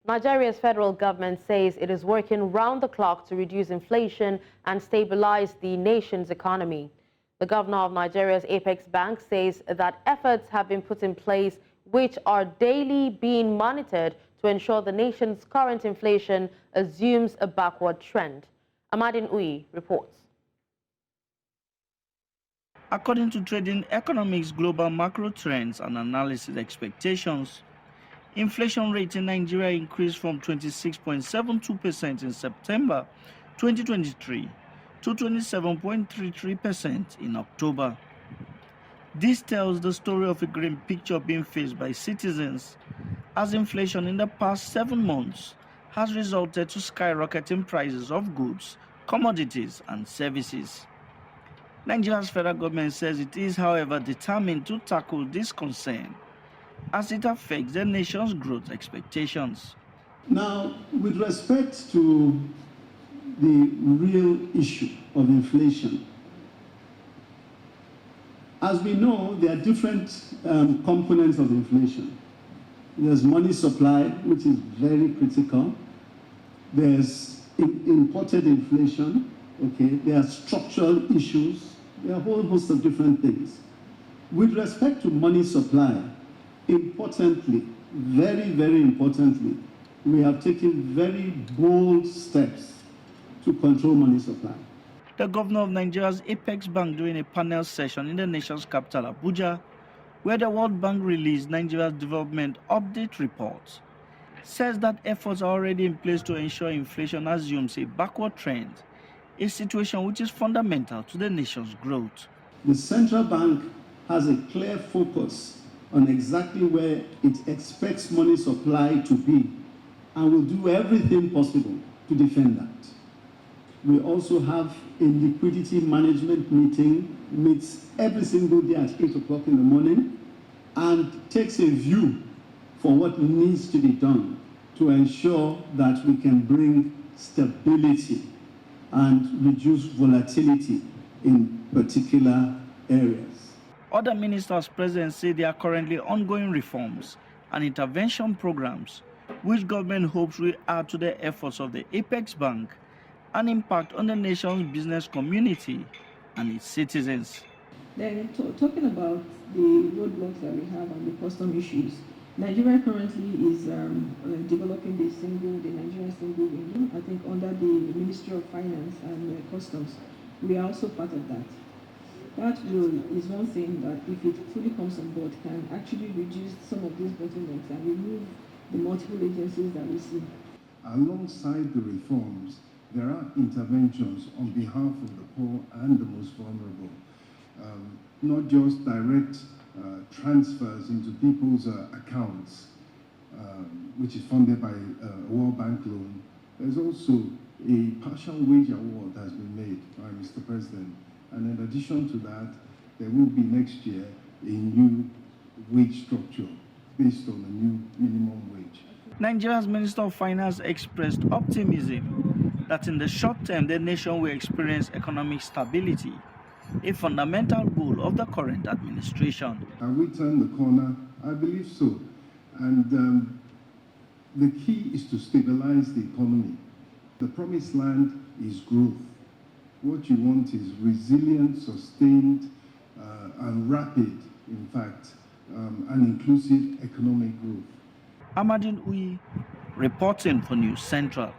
Nigeria's federal government says it is working round the clock to reduce inflation and stabilize the nation's economy. The governor of Nigeria's Apex Bank says that efforts have been put in place which are daily being monitored to ensure the nation's current inflation assumes a backward trend. Amadin reports. According to Trading Economics Global Macro Trends and Analysis Expectations, inflation rate in Nigeria increased from 26.72% in September 2023 to 27.33% in October. This tells the story of a grim picture being faced by citizens, as inflation in the past 7 months has resulted to skyrocketing prices of goods, commodities, and services. Nigeria's federal government says it is, however, determined to tackle this concern as it affects the nation's growth expectations. Now, with respect to the real issue of inflation, as we know, there are different components of inflation. There's money supply, which is very critical. There's imported inflation, okay? There are structural issues. There are a whole host of different things. With respect to money supply, importantly, very, very importantly, we have taken very bold steps to control money supply. The governor of Nigeria's Apex Bank during a panel session in the nation's capital, Abuja, where the World Bank released Nigeria's development update report, says that efforts are already in place to ensure inflation assumes a backward trend, a situation which is fundamental to the nation's growth. The central bank has a clear focus on exactly where it expects money supply to be and will do everything possible to defend that. We also have a liquidity management meeting, meets every single day at 8 o'clock in the morning and takes a view for what needs to be done to ensure that we can bring stability and reduce volatility in particular areas. Other ministers present say there are currently ongoing reforms and intervention programs which government hopes will add to the efforts of the Apex Bank and impact on the nation's business community and its citizens. Then talking about the roadblocks that we have and the custom issues, Nigeria currently is developing the Nigerian single window, I think under the Ministry of Finance and Customs. We are also part of that. That is one thing that, if it fully comes on board, can actually reduce some of these bottlenecks and remove the multiple agencies that we see. Alongside the reforms, there are interventions on behalf of the poor and the most vulnerable. Not just direct transfers into people's accounts, which is funded by a World Bank loan. There's also a partial wage award that has been made by Mr. President. And in addition to that, there will be next year a new wage structure based on a new minimum wage. Nigeria's Minister of Finance expressed optimism that in the short term, the nation will experience economic stability, a fundamental goal of the current administration. Have we turned the corner? I believe so. And the key is to stabilize the economy. The promised land is growth. What you want is resilient, sustained, and rapid, in fact, and inclusive economic growth. Amadin reporting for News Central.